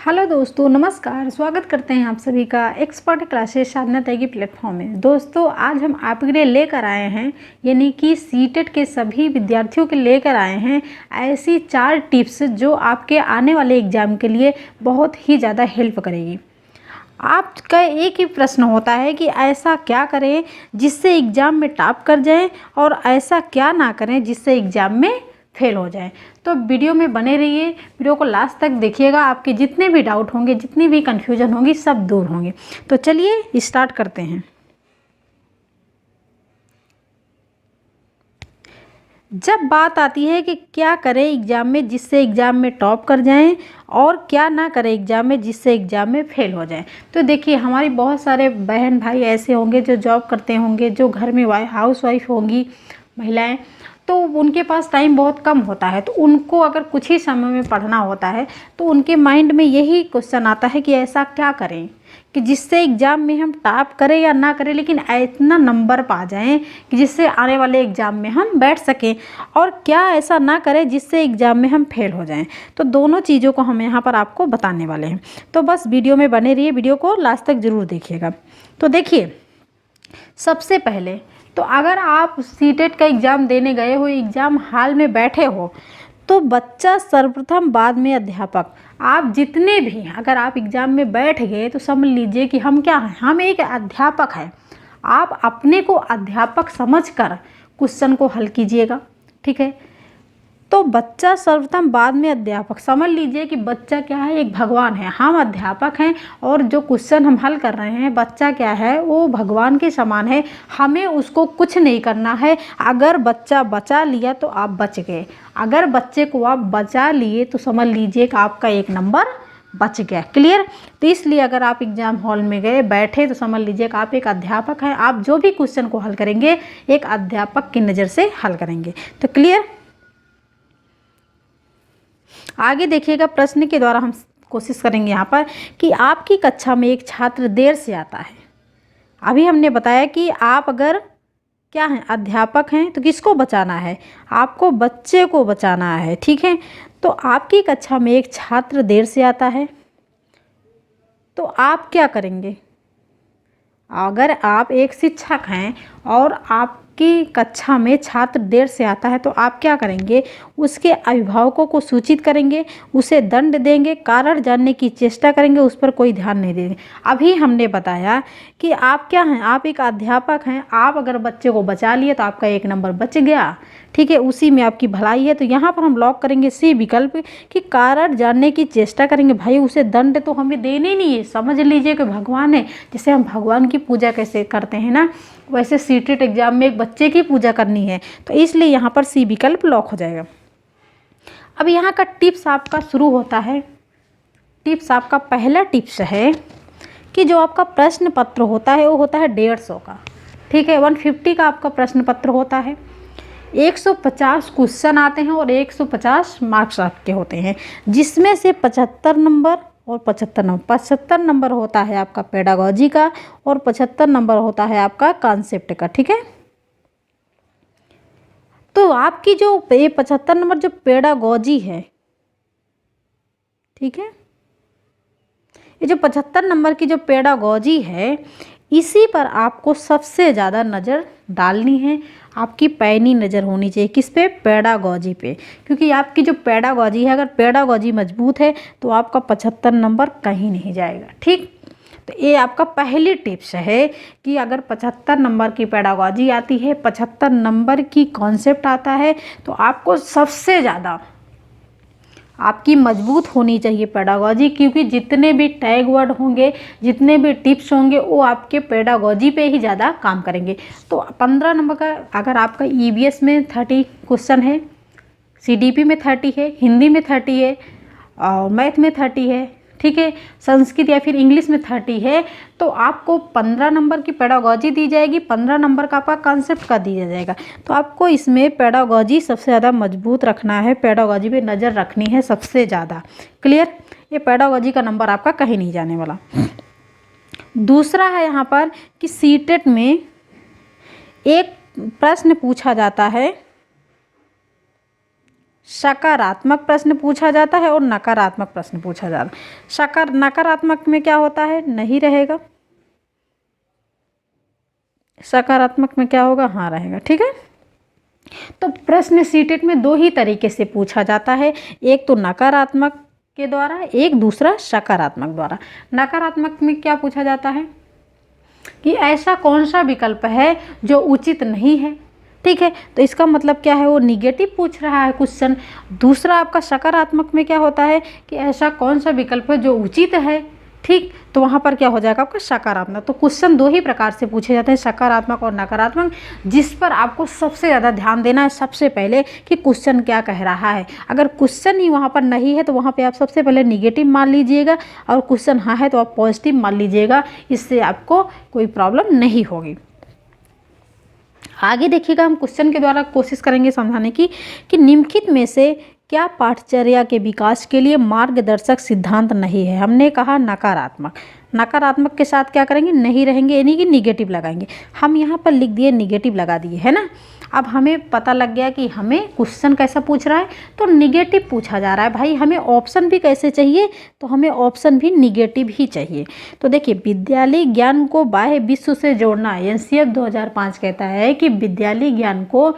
Hello दोस्तों, नमस्कार। स्वागत करते हैं आप सभी का एक्सपर्ट क्लासेस साधना तैगी प्लेटफॉर्म में। दोस्तों, आज हम आपके लिए लेकर आए हैं, यानी कि सीटेट के सभी विद्यार्थियों के लेकर आए हैं ऐसी 4 टिप्स जो आपके आने वाले एग्ज़ाम के लिए बहुत ही ज़्यादा हेल्प करेगी। आपका एक ही प्रश्न होता है कि ऐसा क्या करें जिससे एग्ज़ाम में टॉप कर जाएं और ऐसा क्या ना करें जिससे एग्ज़ाम में फेल हो जाए। तो वीडियो में बने रहिए, वीडियो को लास्ट तक देखिएगा। आपके जितने भी डाउट होंगे, जितनी भी कन्फ्यूजन होंगी, सब दूर होंगे। तो चलिए स्टार्ट करते हैं। जब बात आती है कि क्या करें एग्ज़ाम में जिससे एग्ज़ाम में टॉप कर जाएं और क्या ना करें एग्ज़ाम में जिससे एग्ज़ाम में फेल हो जाएं, तो देखिए हमारी बहुत सारे बहन भाई ऐसे होंगे जो जॉब करते होंगे, जो घर में हाउस वाइफ होंगी महिलाएं, तो उनके पास टाइम बहुत कम होता है। तो उनको अगर कुछ ही समय में पढ़ना होता है तो उनके माइंड में यही क्वेश्चन आता है कि ऐसा क्या करें कि जिससे एग्ज़ाम में हम टॉप करें या ना करें, लेकिन इतना नंबर पा जाएं कि जिससे आने वाले एग्ज़ाम में हम बैठ सकें, और क्या ऐसा ना करें जिससे एग्ज़ाम में हम फेल हो जाएं। तो दोनों चीज़ों को हम यहाँ पर आपको बताने वाले हैं। तो बस वीडियो में बने रहिए, वीडियो को लास्ट तक ज़रूर देखिएगा। तो देखिए, सबसे पहले तो अगर आप सीटेट का एग्ज़ाम देने गए हो, एग्ज़ाम हॉल में बैठे हो, तो बच्चा सर्वप्रथम बाद में अध्यापक। आप जितने भी, अगर आप एग्ज़ाम में बैठ गए तो समझ लीजिए कि हम क्या हैं, हम एक अध्यापक हैं। आप अपने को अध्यापक समझकर क्वेश्चन को हल कीजिएगा, ठीक है। तो बच्चा सर्वप्रथम बाद में अध्यापक, समझ लीजिए कि बच्चा क्या है, एक भगवान है। हम अध्यापक हैं और जो क्वेश्चन हम हल कर रहे हैं, बच्चा क्या है, वो भगवान के समान है। हमें उसको कुछ नहीं करना है। अगर बच्चा बचा लिया तो आप बच गए, अगर बच्चे को आप बचा लिए तो समझ लीजिए कि आपका 1 नंबर बच गया। क्लियर। तो इसलिए अगर आप एग्ज़ाम हॉल में गए बैठे तो समझ लीजिए कि आप एक अध्यापक हैं। आप जो भी क्वेश्चन को हल करेंगे एक अध्यापक की नज़र से हल करेंगे। तो क्लियर। आगे देखिएगा, प्रश्न के द्वारा हम कोशिश करेंगे यहाँ पर कि आपकी कक्षा में एक छात्र देर से आता है। अभी हमने बताया कि आप अगर क्या हैं, अध्यापक हैं, तो किसको बचाना है, आपको बच्चे को बचाना है, ठीक है। तो आपकी कक्षा में एक छात्र देर से आता है तो आप क्या करेंगे। अगर आप एक शिक्षक हैं और आपकी कक्षा में छात्र देर से आता है तो आप क्या करेंगे, उसके अभिभावकों को सूचित करेंगे, उसे दंड देंगे, कारण जानने की चेष्टा करेंगे, उस पर कोई ध्यान नहीं देंगे। अभी हमने बताया कि आप क्या हैं, आप एक अध्यापक हैं। आप अगर बच्चे को बचा लिए तो आपका 1 नंबर बच गया, ठीक है, उसी में आपकी भलाई है। तो यहाँ पर हम लॉक करेंगे सी विकल्प कि कारण जानने की चेष्टा करेंगे। भाई उसे दंड तो हमें देने नहीं है, समझ लीजिए कि भगवान है। जैसे हम भगवान की पूजा कैसे करते हैं ना, वैसे सीटेट एग्जाम में एक बच्चे की पूजा करनी है, तो इसलिए यहाँ पर सी विकल्प लॉक हो जाएगा। अब यहाँ का टिप्स आपका शुरू होता है। टिप्स आपका पहला टिप्स है कि जो आपका प्रश्न पत्र होता है वो होता है 150 का, ठीक है। 150 का आपका प्रश्न पत्र होता है। 150 क्वेश्चन आते हैं और 150 मार्क्स आपके होते हैं, जिसमें से 75 नंबर और 75 नंबर होता है आपका पेडागोजी का और 75 नंबर होता है आपका कॉन्सेप्ट का, ठीक है। तो आपकी जो ये 75 नंबर जो पेडागोजी है, ठीक है, ये जो 75 नंबर की जो पेडागोजी है, इसी पर आपको सबसे ज़्यादा नज़र डालनी है। आपकी पैनी नज़र होनी चाहिए किस पे, पेडागोजी पे, क्योंकि आपकी जो पेडागोजी है, अगर पेडागोजी मजबूत है तो आपका 75 नंबर कहीं नहीं जाएगा, ठीक। तो ये आपका पहली टिप्स है कि अगर 75 नंबर की पेडागोजी आती है, 75 नंबर की कॉन्सेप्ट आता है, तो आपको सबसे ज़्यादा आपकी मजबूत होनी चाहिए पेडागोजी, क्योंकि जितने भी टैग वर्ड होंगे, जितने भी टिप्स होंगे, वो आपके पेडागोजी पे ही ज़्यादा काम करेंगे। तो 15 नंबर का अगर आपका ईवीएस में 30 क्वेश्चन है, सीडीपी में 30 है, हिंदी में 30 है और मैथ में 30 है, ठीक है, संस्कृत या फिर इंग्लिश में 30 है, तो आपको 15 नंबर की पेडागोजी दी जाएगी, 15 नंबर का आपका कॉन्सेप्ट का दिया जाएगा। तो आपको इसमें पेडागोजी सबसे ज़्यादा मजबूत रखना है, पेडागोजी पे नज़र रखनी है सबसे ज़्यादा। क्लियर। ये पेडागोजी का नंबर आपका कहीं नहीं जाने वाला। दूसरा है यहाँ पर कि सीटेट में एक प्रश्न पूछा जाता है सकारात्मक प्रश्न पूछा जाता है और नकारात्मक प्रश्न पूछा जाता है। नकारात्मक में क्या होता है, नहीं रहेगा। सकारात्मक में क्या होगा, हाँ रहेगा। ठीक है, तो प्रश्न सीटेट में दो ही तरीके से पूछा जाता है, एक तो नकारात्मक के द्वारा, एक दूसरा सकारात्मक द्वारा। नकारात्मक में क्या पूछा जाता है कि ऐसा कौन सा विकल्प है जो उचित नहीं है। ठीक है, तो इसका मतलब क्या है, वो निगेटिव पूछ रहा है क्वेश्चन। दूसरा आपका सकारात्मक में क्या होता है कि ऐसा कौन सा विकल्प है जो उचित है। ठीक, तो वहाँ पर क्या हो जाएगा आपका सकारात्मक। तो क्वेश्चन दो ही प्रकार से पूछे जाते हैं, सकारात्मक और नकारात्मक, जिस पर आपको सबसे ज़्यादा ध्यान देना है सबसे पहले कि क्वेश्चन क्या कह रहा है। अगर क्वेश्चन ही वहाँ पर नहीं है तो वहाँ पे आप सबसे पहले निगेटिव मान लीजिएगा, और क्वेश्चन हाँ है तो आप पॉजिटिव मान लीजिएगा। इससे आपको कोई प्रॉब्लम नहीं होगी। आगे देखिएगा, हम क्वेश्चन के द्वारा कोशिश करेंगे समझाने की कि निम्नलिखित में से क्या पाठचर्या के विकास के लिए मार्गदर्शक सिद्धांत नहीं है। हमने कहा नकारात्मक, नकारात्मक के साथ क्या करेंगे, नहीं रहेंगे, यानी कि निगेटिव लगाएंगे। हम यहाँ पर लिख दिए, निगेटिव लगा दिए, है ना। अब हमें पता लग गया कि हमें क्वेश्चन कैसा पूछ रहा है, तो निगेटिव पूछा जा रहा है। भाई हमें ऑप्शन भी कैसे चाहिए, तो हमें ऑप्शन भी निगेटिव ही चाहिए। तो देखिए, विद्यालय ज्ञान को बाह्य विश्व से जोड़ना, एनसीएफ 2005 कहता है कि विद्यालय ज्ञान को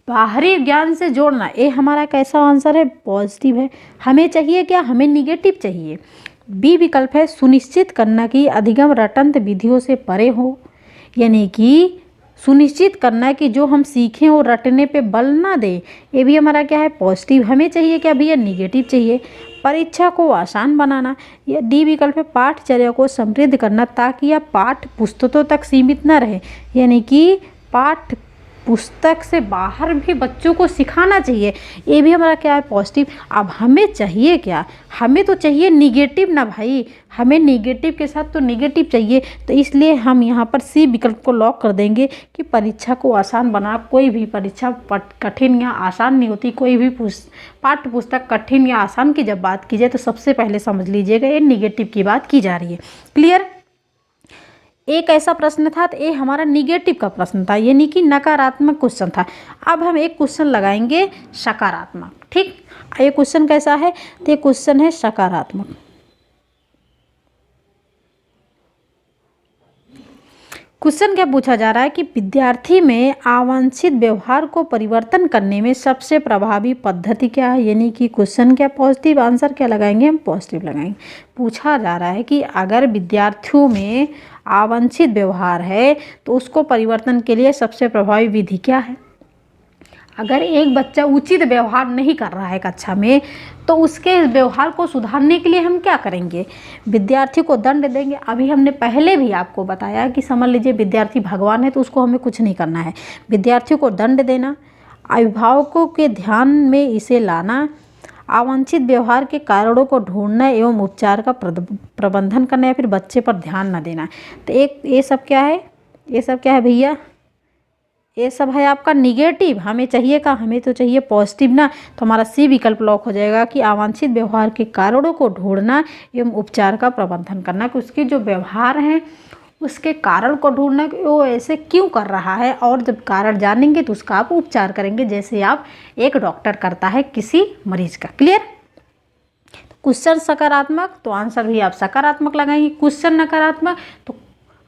बाहरी ज्ञान से जोड़ना। ये हमारा कैसा आंसर है, पॉजिटिव है। हमें चाहिए क्या, हमें निगेटिव चाहिए। बी विकल्प है, सुनिश्चित करना कि अधिगम रटंत विधियों से परे हो, यानी कि सुनिश्चित करना कि जो हम सीखें वो रटने पे बल ना दे। ये भी हमारा क्या है, पॉजिटिव। हमें चाहिए क्या भैया, निगेटिव चाहिए। परीक्षा को आसान बनाना, या डी विकल्प है, पाठचर्या को समृद्ध करना ताकि यह पाठ पुस्तकों तक सीमित न रहे, यानी कि पाठ पुस्तक से बाहर भी बच्चों को सिखाना चाहिए। ये भी हमारा क्या है, पॉजिटिव। अब हमें चाहिए क्या, हमें तो चाहिए निगेटिव ना भाई, हमें निगेटिव के साथ तो निगेटिव चाहिए। तो इसलिए हम यहाँ पर सी विकल्प को लॉक कर देंगे कि परीक्षा को आसान बना। कोई भी परीक्षा कठिन या आसान नहीं होती, कोई भी पाठ्य पुस्तक कठिन या आसान की जब बात की जाए तो सबसे पहले समझ लीजिएगा ये निगेटिव की बात की जा रही है। क्लियर। एक ऐसा प्रश्न था, तो ये हमारा निगेटिव का प्रश्न था, यानी कि नकारात्मक क्वेश्चन था। अब हम एक क्वेश्चन लगाएंगे सकारात्मक। ठीक, ये क्वेश्चन कैसा है, तो ये क्वेश्चन है सकारात्मक। क्वेश्चन क्या पूछा जा रहा है कि विद्यार्थी में अवांछित व्यवहार को परिवर्तन करने में सबसे प्रभावी पद्धति क्या है, यानी कि क्वेश्चन क्या, पॉजिटिव आंसर क्या लगाएंगे, हम पॉजिटिव लगाएंगे। पूछा जा रहा है कि अगर विद्यार्थियों में अवांछित व्यवहार है तो उसको परिवर्तन के लिए सबसे प्रभावी विधि क्या है। अगर एक बच्चा उचित व्यवहार नहीं कर रहा है कक्षा में, तो उसके व्यवहार को सुधारने के लिए हम क्या करेंगे, विद्यार्थी को दंड देंगे। अभी हमने पहले भी आपको बताया कि समझ लीजिए विद्यार्थी भगवान है तो उसको हमें कुछ नहीं करना है, विद्यार्थियों को दंड देना, अभिभावकों के ध्यान में इसे लाना, अवांछित व्यवहार के कारणों को ढूंढना एवं उपचार का प्रबंधन करना, या फिर बच्चे पर ध्यान न देना। तो एक ये सब क्या है, ये सब क्या है भैया, ये सब है आपका निगेटिव। हमें चाहिए का, हमें तो चाहिए पॉजिटिव ना। तो हमारा सी विकल्प लॉक हो जाएगा कि अवांछित व्यवहार के कारणों को ढूंढना एवं उपचार का प्रबंधन करना, कि उसके जो व्यवहार हैं उसके कारण को ढूंढना कि वो ऐसे क्यों कर रहा है, और जब कारण जानेंगे तो उसका आप उपचार करेंगे, जैसे आप एक डॉक्टर करता है किसी मरीज का। क्लियर। क्वेश्चन सकारात्मक तो आंसर भी आप सकारात्मक लगाएंगे, क्वेश्चन नकारात्मक तो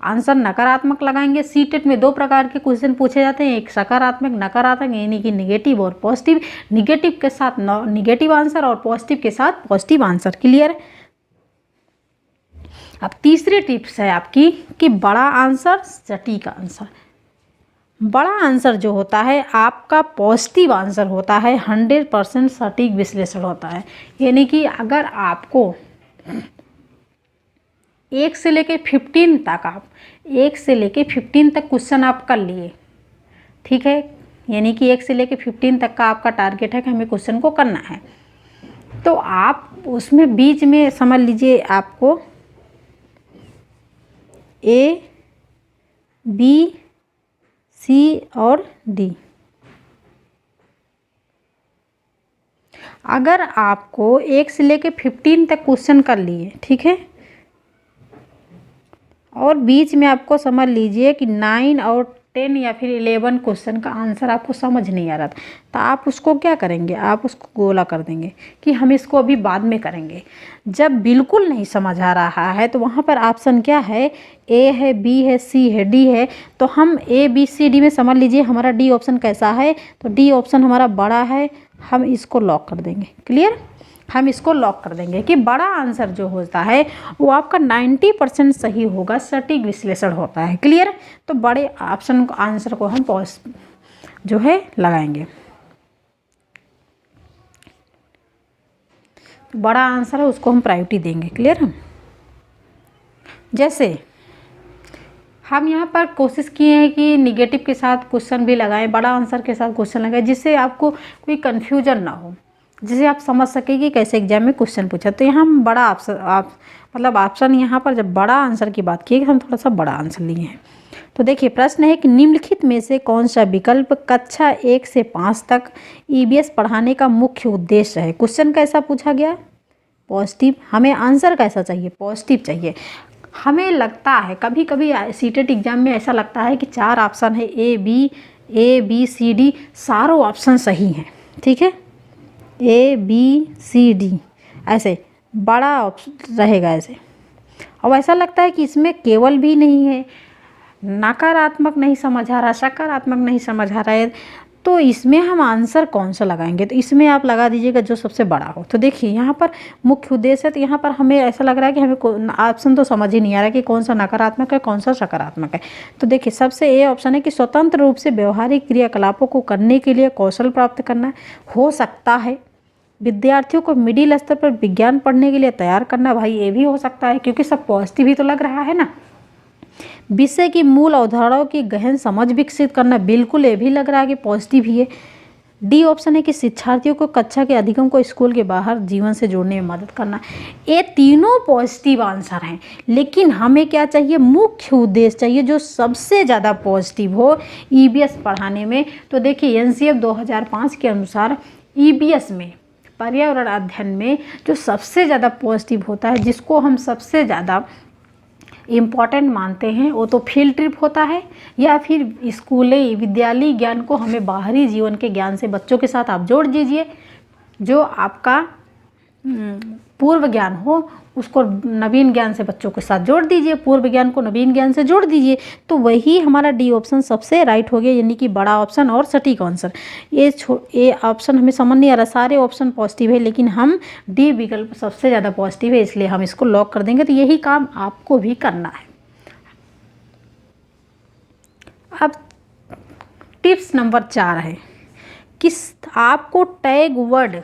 आंसर नकारात्मक लगाएंगे। सीटेट में दो प्रकार के क्वेश्चन पूछे जाते हैं, एक सकारात्मक नकारात्मक, यानी कि निगेटिव और पॉजिटिव। निगेटिव के साथ निगेटिव आंसर और पॉजिटिव के साथ पॉजिटिव आंसर। क्लियर। अब तीसरी टिप्स है आपकी कि बड़ा आंसर सटीक आंसर। बड़ा आंसर जो होता है आपका पॉजिटिव आंसर होता है, 100% सटीक विश्लेषण होता है। यानी कि अगर आपको 1 से लेके 15 तक, आप 1 से लेके 15 तक क्वेश्चन आप कर लिए, ठीक है, यानी कि 1 से लेके 15 तक का आपका टारगेट है कि हमें क्वेश्चन को करना है, तो आप उसमें बीच में समझ लीजिए आपको A, B, C और D। अगर आपको 1 से लेके 15 तक क्वेश्चन कर लिए, ठीक है, और बीच में आपको समझ लीजिए कि 9 और 10 या फिर 11 क्वेश्चन का आंसर आपको समझ नहीं आ रहा था, तो आप उसको क्या करेंगे, आप उसको गोला कर देंगे कि हम इसको अभी बाद में करेंगे। जब बिल्कुल नहीं समझ आ रहा है तो वहाँ पर ऑप्शन क्या है, ए है, बी है, सी है, डी है। तो हम ए बी सी डी में समझ लीजिए हमारा डी ऑप्शन कैसा है, तो डी ऑप्शन हमारा बड़ा है, हम इसको लॉक कर देंगे। क्लियर, हम इसको लॉक कर देंगे कि बड़ा आंसर जो होता है वो आपका 90% सही होगा, सटीक विश्लेषण होता है। क्लियर, तो बड़े ऑप्शन को आंसर को हम जो है लगाएंगे, बड़ा आंसर है उसको हम प्रायोरिटी देंगे। क्लियर, हम जैसे हम यहाँ पर कोशिश किए हैं कि निगेटिव के साथ क्वेश्चन भी लगाएं, बड़ा आंसर के साथ क्वेश्चन लगाएं, जिससे आपको कोई कन्फ्यूजन ना हो, जिसे आप समझ सकें कि कैसे एग्जाम में क्वेश्चन पूछा। तो यहाँ हम बड़ा ऑप्शन यहाँ पर जब बड़ा आंसर की बात की हम थोड़ा सा बड़ा आंसर लिए हैं। तो देखिए प्रश्न है कि निम्नलिखित में से कौन सा विकल्प कक्षा 1 से 5 तक ईवीएस पढ़ाने का मुख्य उद्देश्य है। क्वेश्चन कैसा पूछा गया, पॉजिटिव। हमें आंसर कैसा चाहिए, पॉजिटिव चाहिए। हमें लगता है कभी कभी सीटेट एग्जाम में ऐसा लगता है कि 4 ऑप्शन है, ए बी सी डी, सारों ऑप्शन सही हैं। ठीक है, ए बी सी डी ऐसे बड़ा ऑप्शन रहेगा ऐसे, और ऐसा लगता है कि इसमें केवल भी नहीं है, नकारात्मक नहीं समझ आ रहा, सकारात्मक नहीं समझ आ रहा है, तो इसमें हम आंसर कौन सा लगाएंगे। तो इसमें आप लगा दीजिएगा जो सबसे बड़ा हो। तो देखिए यहाँ पर मुख्य उद्देश्य है, तो यहाँ पर हमें ऐसा लग रहा है कि हमें ऑप्शन तो समझ ही नहीं आ रहा है कि कौन सा नकारात्मक है कौन सा सकारात्मक है। तो देखिए सबसे ए ऑप्शन है कि स्वतंत्र रूप से व्यवहारिक क्रियाकलापों को करने के लिए कौशल प्राप्त करना। हो सकता है विद्यार्थियों को मिडिल स्तर पर विज्ञान पढ़ने के लिए तैयार करना। भाई ये भी हो सकता है क्योंकि सब पॉजिटिव ही तो लग रहा है ना। विषय की मूल अवधारणाओं की गहन समझ विकसित करना, बिल्कुल ये भी लग रहा है कि पॉजिटिव ही है। डी ऑप्शन है कि शिक्षार्थियों को कक्षा के अधिगम को स्कूल के बाहर जीवन से जोड़ने में मदद करना। ये तीनों पॉजिटिव आंसर हैं, लेकिन हमें क्या चाहिए, मुख्य उद्देश्य चाहिए जो सबसे ज़्यादा पॉजिटिव हो ईवीएस पढ़ाने में। तो देखिए एनसीएफ 2005 के अनुसार ईवीएस में पर्यावरण अध्ययन में जो सबसे ज़्यादा पॉजिटिव होता है, जिसको हम सबसे ज़्यादा इम्पॉर्टेंट मानते हैं, वो तो फील्ड ट्रिप होता है या फिर स्कूली विद्यालय ज्ञान को हमें बाहरी जीवन के ज्ञान से बच्चों के साथ आप जोड़ दीजिए। जो आपका पूर्व ज्ञान हो उसको नवीन ज्ञान से बच्चों के साथ जोड़ दीजिए, पूर्व ज्ञान को नवीन ज्ञान से जोड़ दीजिए। तो वही हमारा डी ऑप्शन सबसे राइट हो गया, यानी कि बड़ा ऑप्शन और सटीक आंसर। ये ऑप्शन हमें समझ नहीं आ रहा, सारे ऑप्शन पॉजिटिव है लेकिन हम डी विकल्प सबसे ज़्यादा पॉजिटिव है, इसलिए हम इसको लॉक कर देंगे। तो यही काम आपको भी करना है। अब टिप्स नंबर 4 है कि आपको टैग वर्ड,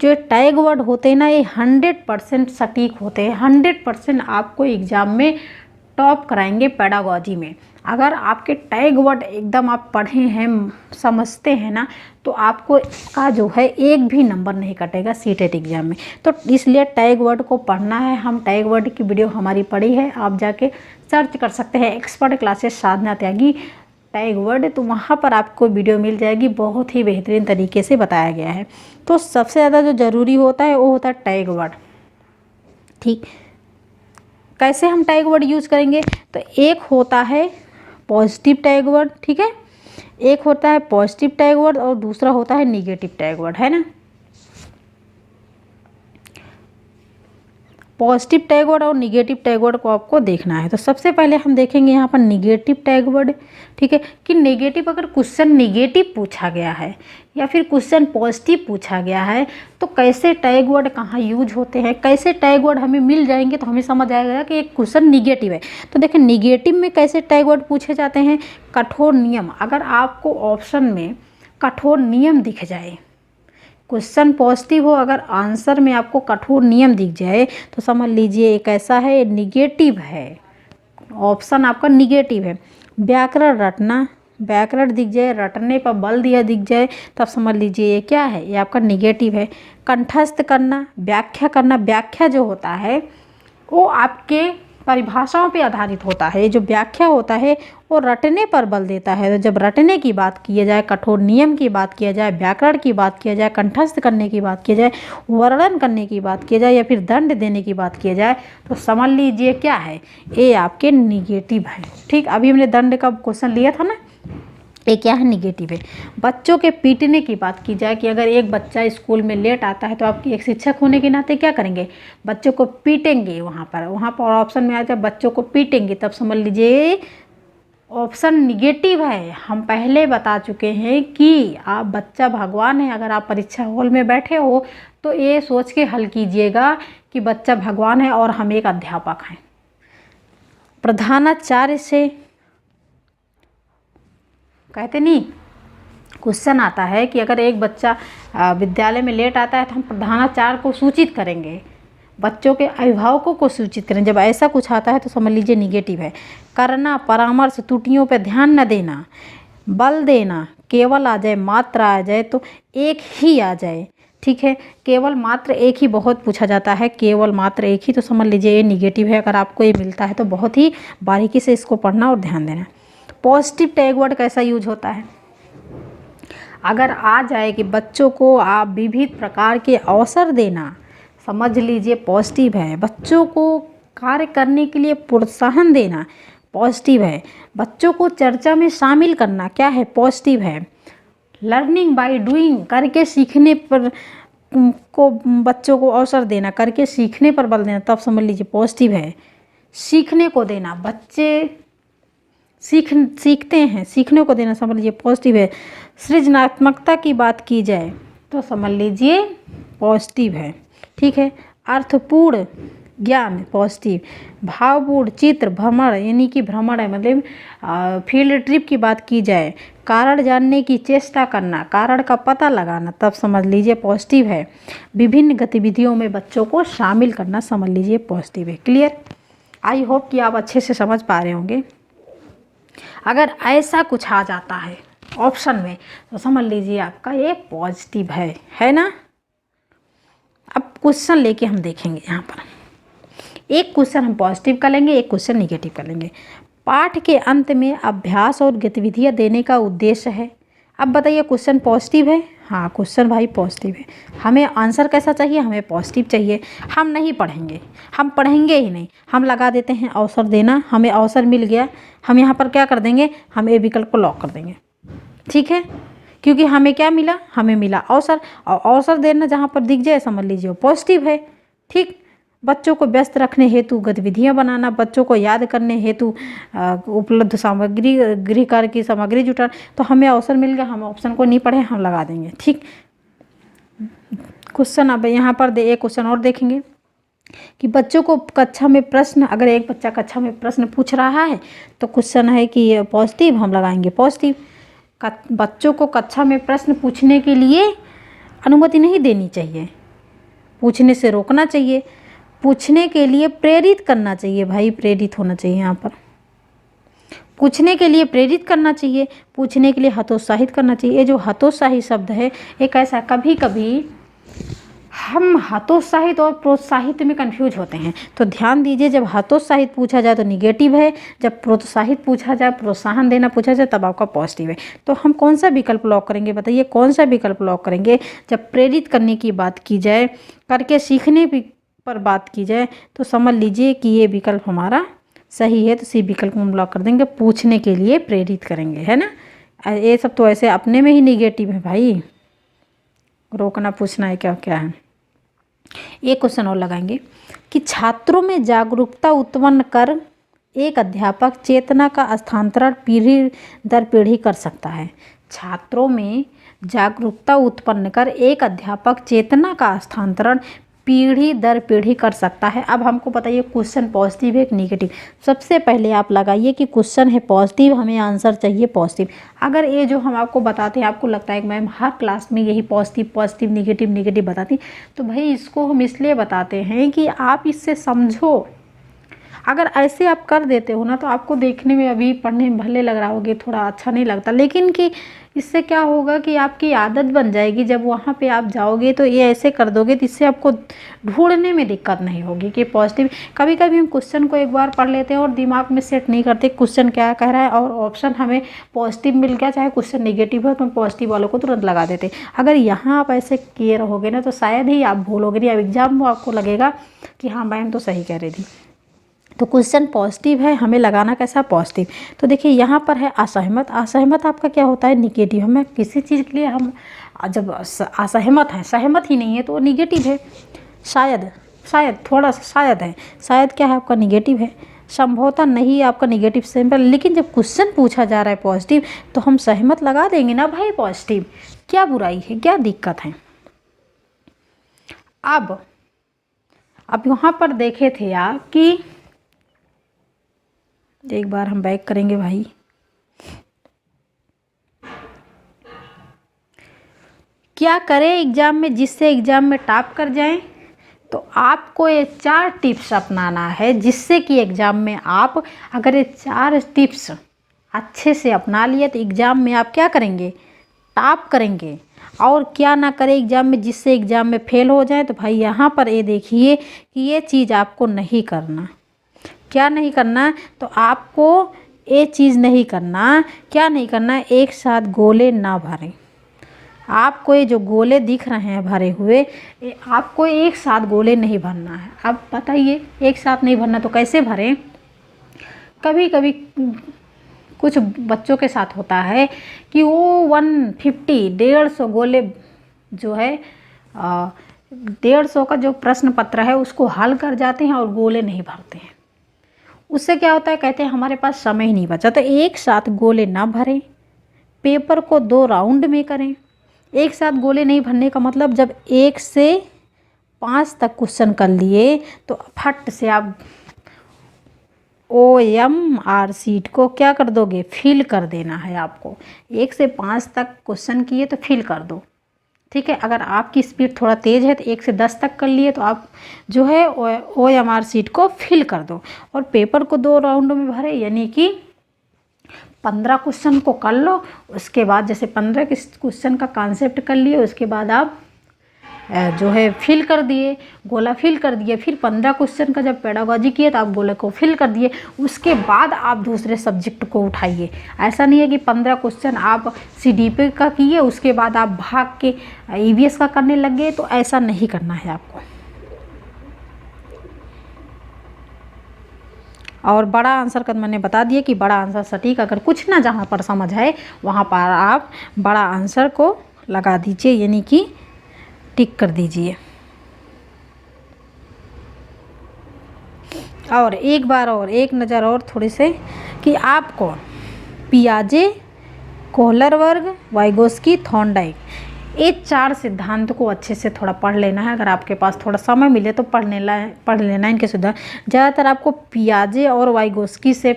जो टैग वर्ड होते हैं ना, ये 100% सटीक होते हैं, 100% आपको एग्ज़ाम में टॉप कराएंगे पेडागॉजी में। अगर आपके टैग वर्ड एकदम आप पढ़े हैं, समझते हैं ना, तो आपको इसका जो है एक भी नंबर नहीं कटेगा सीटेट एग्ज़ाम में। तो इसलिए टैग वर्ड को पढ़ना है। हम टैग वर्ड की वीडियो हमारी पढ़ी है, आप जाके सर्च कर सकते हैं, एक्सपर्ट क्लासेस साधना त्यागी टैग वर्ड, तो वहाँ पर आपको वीडियो मिल जाएगी, बहुत ही बेहतरीन तरीके से बताया गया है। तो सबसे ज़्यादा जो ज़रूरी होता है वो होता है टैग वर्ड। ठीक, कैसे हम टैग वर्ड यूज़ करेंगे, तो एक होता है पॉजिटिव टैग वर्ड, ठीक है, एक होता है पॉजिटिव टैग वर्ड और दूसरा होता है निगेटिव टैग वर्ड, है ना। पॉजिटिव टैग वर्ड और निगेटिव टैग वर्ड को आपको देखना है। तो सबसे पहले हम देखेंगे यहाँ पर निगेटिव टैग वर्ड, ठीक है, कि नेगेटिव, अगर क्वेश्चन नेगेटिव पूछा गया है या फिर क्वेश्चन पॉजिटिव पूछा गया है तो कैसे टैग वर्ड कहाँ यूज होते हैं, कैसे टैग वर्ड हमें मिल जाएंगे तो हमें समझ आएगा कि एक क्वेश्चन निगेटिव है। तो देखिए निगेटिव में कैसे टैग वर्ड पूछे जाते हैं, कठोर नियम। अगर आपको ऑप्शन में कठोर नियम दिख जाए, क्वेश्चन पॉजिटिव हो, अगर आंसर में आपको कठोर नियम दिख जाए तो समझ लीजिए एक ऐसा है निगेटिव है, ऑप्शन आपका निगेटिव है। व्याकरण रटना, व्याकरण दिख जाए, रटने पर बल दिया दिख जाए, तब समझ लीजिए ये क्या है, ये आपका निगेटिव है। कंठस्थ करना, व्याख्या करना, व्याख्या जो होता है वो आपके परिभाषाओं पे आधारित होता है। ये जो व्याख्या होता है वो रटने पर बल देता है। तो जब रटने की बात किया जाए, कठोर नियम की बात किया जाए, व्याकरण की बात किया जाए, कंठस्थ करने की बात किया जाए, वर्णन करने की बात किया जाए या फिर दंड देने की बात किया जाए, तो समझ लीजिए क्या है, ये आपके निगेटिव है। ठीक, अभी हमने दंड का क्वेश्चन लिया था ना, ये क्या है, निगेटिव है। बच्चों के पीटने की बात की जाए कि अगर एक बच्चा स्कूल में लेट आता है तो आपकी एक शिक्षक होने के नाते क्या करेंगे, बच्चों को पीटेंगे। वहाँ पर ऑप्शन में आ जाए बच्चों को पीटेंगे, तब समझ लीजिए ऑप्शन निगेटिव है। हम पहले बता चुके हैं कि आप बच्चा भगवान है। अगर आप परीक्षा हॉल में बैठे हो तो ये सोच के हल कीजिएगा कि बच्चा भगवान है और हम एक अध्यापक हैं। प्रधानाचार्य से कहते नहीं, क्वेश्चन आता है कि अगर एक बच्चा विद्यालय में लेट आता है तो हम प्रधानाचार्य को सूचित करेंगे, बच्चों के अभिभावकों को सूचित करें। जब ऐसा कुछ आता है तो समझ लीजिए निगेटिव है। करना, परामर्श, त्रुटियों पर ध्यान न देना, बल देना, केवल आ जाए, मात्र आ जाए तो एक ही आ जाए। ठीक है, केवल मात्र एक ही बहुत पूछा जाता है, केवल मात्र एक ही, तो समझ लीजिए ये निगेटिव है। अगर आपको ये मिलता है तो बहुत ही बारीकी से इसको पढ़ना और ध्यान देना। पॉजिटिव टैग वर्ड कैसा यूज होता है, अगर आ जाए कि बच्चों को आप विविध प्रकार के अवसर देना, समझ लीजिए पॉजिटिव है। बच्चों को कार्य करने के लिए प्रोत्साहन देना, पॉजिटिव है। बच्चों को चर्चा में शामिल करना, क्या है, पॉजिटिव है। लर्निंग बाय डूइंग, करके सीखने पर को बच्चों को अवसर देना, करके सीखने पर बल देना, तब समझ लीजिए पॉजिटिव है। सीखने को देना, बच्चे सीखते हैं, सीखने को देना, समझ लीजिए पॉजिटिव है। सृजनात्मकता की बात की जाए तो समझ लीजिए पॉजिटिव है। ठीक है, अर्थपूर्ण ज्ञान, पॉजिटिव। भावपूर्ण चित्र, भ्रमण, यानी कि भ्रमण है मतलब फील्ड ट्रिप की बात की जाए, कारण जानने की चेष्टा करना, कारण का पता लगाना, तब समझ लीजिए पॉजिटिव है। विभिन्न गतिविधियों में बच्चों को शामिल करना, समझ लीजिए पॉजिटिव है। क्लियर, आई होप कि आप अच्छे से समझ पा रहे होंगे। अगर ऐसा कुछ आ जाता है ऑप्शन में तो समझ लीजिए आपका ये पॉजिटिव है ना। अब क्वेश्चन लेके हम देखेंगे, यहाँ पर एक क्वेश्चन हम पॉजिटिव कर लेंगे, एक क्वेश्चन निगेटिव कर लेंगे। पाठ के अंत में अभ्यास और गतिविधियाँ देने का उद्देश्य है। अब बताइए क्वेश्चन पॉजिटिव है, हाँ क्वेश्चन भाई पॉजिटिव है। हमें आंसर कैसा चाहिए, हमें पॉजिटिव चाहिए। हम नहीं पढ़ेंगे, हम पढ़ेंगे ही नहीं, हम लगा देते हैं अवसर देना। हमें अवसर मिल गया, हम यहाँ पर क्या कर देंगे, हम ए विकल्प को लॉक कर देंगे। ठीक है, क्योंकि हमें क्या मिला, हमें मिला अवसर, और अवसर देना जहाँ पर दिख जाए समझ लीजिए वो पॉजिटिव है। ठीक, बच्चों को व्यस्त रखने हेतु गतिविधियाँ बनाना, बच्चों को याद करने हेतु उपलब्ध सामग्री, गृह कार्य की सामग्री जुटाना, तो हमें अवसर मिल गया, हम ऑप्शन को नहीं पढ़े, हम लगा देंगे। ठीक, क्वेश्चन अब यहाँ पर एक क्वेश्चन और देखेंगे कि बच्चों को कक्षा में प्रश्न, अगर एक बच्चा कक्षा में प्रश्न पूछ रहा है तो क्वेश्चन है कि पॉजिटिव, हम लगाएंगे पॉजिटिव। बच्चों को कक्षा में प्रश्न पूछने के लिए अनुमति नहीं देनी चाहिए, पूछने से रोकना चाहिए, पूछने के लिए प्रेरित करना चाहिए। भाई प्रेरित होना चाहिए, यहाँ पर पूछने के लिए प्रेरित करना चाहिए, पूछने के लिए हतोत्साहित करना चाहिए। ये जो हतोत्साहित शब्द है एक ऐसा, कभी कभी हम हतोत्साहित और प्रोत्साहित में कंफ्यूज होते हैं, तो ध्यान दीजिए जब हतोत्साहित पूछा जाए तो निगेटिव है, जब प्रोत्साहित पूछा जाए, प्रोत्साहन देना पूछा जाए, तब आपका पॉजिटिव है। तो हम कौन सा विकल्प लॉक करेंगे, बताइए कौन सा विकल्प लॉक करेंगे। जब प्रेरित करने की बात की जाए, करके सीखने पर बात की जाए, तो समझ लीजिए कि ये विकल्प हमारा सही है, तो सी विकल्प को हम लॉक कर देंगे, पूछने के लिए प्रेरित करेंगे, है ना। ये सब तो ऐसे अपने में ही निगेटिव है भाई, रोकना पूछना है क्या क्या है। एक क्वेश्चन और लगाएंगे कि छात्रों में जागरूकता उत्पन्न कर एक अध्यापक चेतना का स्थानांतरण पीढ़ी दर पीढ़ी कर सकता है। छात्रों में जागरूकता उत्पन्न कर एक अध्यापक चेतना का स्थानांतरण पीढ़ी दर पीढ़ी कर सकता है। अब हमको बताइए क्वेश्चन पॉजिटिव है कि निगेटिव। सबसे पहले आप लगाइए कि क्वेश्चन है पॉजिटिव, हमें आंसर चाहिए पॉजिटिव। अगर ये जो हम आपको बताते हैं आपको लगता है कि मैम हर क्लास में यही पॉजिटिव पॉजिटिव निगेटिव निगेटिव बताती, तो भाई इसको हम इसलिए बताते हैं कि आप इससे समझो। अगर ऐसे आप कर देते हो ना तो आपको देखने में अभी पढ़ने में भले लग रहा होगा, थोड़ा अच्छा नहीं लगता, लेकिन कि इससे क्या होगा कि आपकी आदत बन जाएगी। जब वहाँ पे आप जाओगे तो ये ऐसे कर दोगे तो इससे आपको ढूंढने में दिक्कत नहीं होगी कि पॉजिटिव। कभी कभी हम क्वेश्चन को एक बार पढ़ लेते हैं और दिमाग में सेट नहीं करते क्वेश्चन क्या कह रहा है, और ऑप्शन हमें पॉजिटिव मिल गया, चाहे क्वेश्चन नेगेटिव हो तो हम पॉजिटिव वालों को तुरंत लगा देते। अगर यहाँ आप ऐसे किए रहोगे ना तो शायद ही आप भूलोगे नहीं, अब एग्जाम में आपको लगेगा कि हाँ मैम तो सही कह रही थी। तो क्वेश्चन पॉजिटिव है, हमें लगाना कैसा पॉजिटिव। तो देखिए यहाँ पर है असहमत। असहमत आपका क्या होता है, निगेटिव। हमें किसी चीज़ के लिए हम जब असहमत हैं, सहमत ही नहीं है तो निगेटिव है। शायद, शायद थोड़ा सा शायद है, शायद क्या है आपका निगेटिव है। संभवतः नहीं आपका निगेटिव सिंपल। लेकिन जब क्वेश्चन पूछा जा रहा है पॉजिटिव तो हम सहमत लगा देंगे ना भाई, पॉजिटिव। क्या बुराई है, क्या दिक्कत है। अब यहाँ पर देखे थे आप कि एक बार हम बैक करेंगे भाई। क्या करें एग्जाम में जिससे एग्जाम में टॉप कर जाएं। तो आपको ये 4 टिप्स अपनाना है जिससे कि एग्जाम में आप अगर ये 4 टिप्स अच्छे से अपना लिए तो एग्जाम में आप क्या करेंगे, टॉप करेंगे। और क्या ना करें एग्जाम में जिससे एग्जाम में फेल हो जाए। तो भाई यहाँ पर ये देखिए कि ये चीज़ आपको नहीं करना। क्या नहीं करना, तो आपको ये चीज़ नहीं करना। क्या नहीं करना, एक साथ गोले ना भरें। आपको ये जो गोले दिख रहे हैं भरे हुए, आपको एक साथ गोले नहीं भरना है। अब बताइए, एक साथ नहीं भरना तो कैसे भरें। कभी कभी कुछ बच्चों के साथ होता है कि वो 150 गोले जो है 150 का जो प्रश्न पत्र है उसको हल कर जाते हैं और गोले नहीं भरते हैं। उससे क्या होता है, कहते हैं हमारे पास समय ही नहीं बचा। तो एक साथ गोले ना भरें, पेपर को 2 राउंड में करें। एक साथ गोले नहीं भरने का मतलब जब 1 से 5 तक क्वेश्चन कर लिए तो फट से आप OMR सीट को क्या कर दोगे, फिल कर देना है आपको। 1 से 5 तक क्वेश्चन किए तो फिल कर दो, ठीक है। अगर आपकी स्पीड थोड़ा तेज़ है तो 1 से 10 तक कर लिए तो आप जो है OMR सीट को फिल कर दो। और पेपर को 2 राउंड में भरे, यानी कि 15 क्वेश्चन को कर लो। उसके बाद जैसे 15 क्वेश्चन का कॉन्सेप्ट कर लिए, उसके बाद आप जो है फिल कर दिए, गोला फिल कर दिए। फिर 15 क्वेश्चन का जब पेडागॉजी किए तो आप गोले को फिल कर दिए। उसके बाद आप दूसरे सब्जेक्ट को उठाइए। ऐसा नहीं है कि 15 क्वेश्चन आप CDP का किए उसके बाद आप भाग के EVS का करने लग गए, तो ऐसा नहीं करना है आपको। और बड़ा आंसर का मैंने बता दिया कि बड़ा आंसर सटीक, अगर कुछ ना जहाँ पर समझ आए वहाँ पर आप बड़ा आंसर को लगा दीजिए, यानी कि टिक कर दीजिए। और एक बार और एक नज़र और थोड़ी से कि आपको पियाजे, कोहलर वर्ग, वाइगोस्की, थॉर्नडाइक, ये 4 सिद्धांत को अच्छे से थोड़ा पढ़ लेना है। अगर आपके पास थोड़ा समय मिले तो पढ़ लेना इनके सिद्धांत। ज़्यादातर आपको पियाजे और वाइगोस्की से,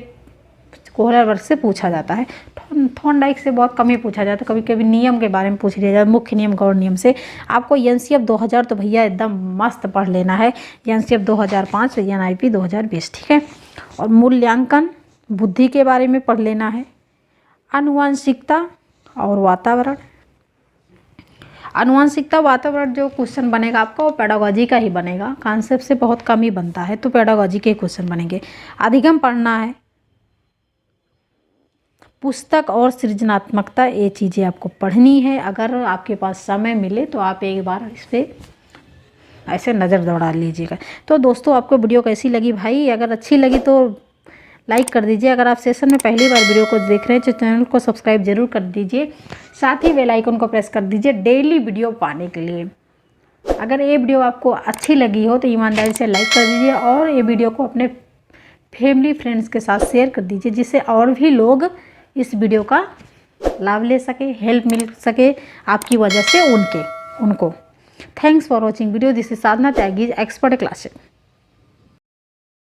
कोहलर वर्ग से पूछा जाता है। थॉर्नडाइक से बहुत कम ही पूछा जाता है। कभी कभी नियम के बारे में पूछ लिया जाता है, मुख्य नियम गौण नियम से। आपको NCF 2000 तो भैया एकदम मस्त पढ़ लेना है। NCF 2005 NIP 2020, ठीक है। और मूल्यांकन बुद्धि के बारे में पढ़ लेना है। आनुवंशिकता और वातावरण। आनुवंशिकता वातावरण जो क्वेश्चन बनेगा आपका वो पेडागॉजी का ही बनेगा, कॉन्सेप्ट से बहुत कम ही बनता है, तो पेडागॉजी के क्वेश्चन बनेंगे। अधिगम पढ़ना है। पुस्तक और सृजनात्मकता, ये चीज़ें आपको पढ़नी है। अगर आपके पास समय मिले तो आप एक बार इस पर ऐसे नज़र दौड़ा लीजिएगा। तो दोस्तों आपको वीडियो कैसी लगी भाई, अगर अच्छी लगी तो लाइक कर दीजिए। अगर आप सेशन में पहली बार वीडियो को देख रहे हैं तो चैनल को सब्सक्राइब जरूर कर दीजिए। साथ ही बेल आइकन को प्रेस कर दीजिए डेली वीडियो पाने के लिए। अगर ये वीडियो आपको अच्छी लगी हो तो ईमानदारी से लाइक कर दीजिए और ये वीडियो को अपने फैमिली फ्रेंड्स के साथ शेयर कर दीजिए, जिससे और भी लोग इस वीडियो का लाभ ले सके, हेल्प मिल सके आपकी वजह से उनको। Thanks for watching video. This is Sadhana Tyagi, expert classes.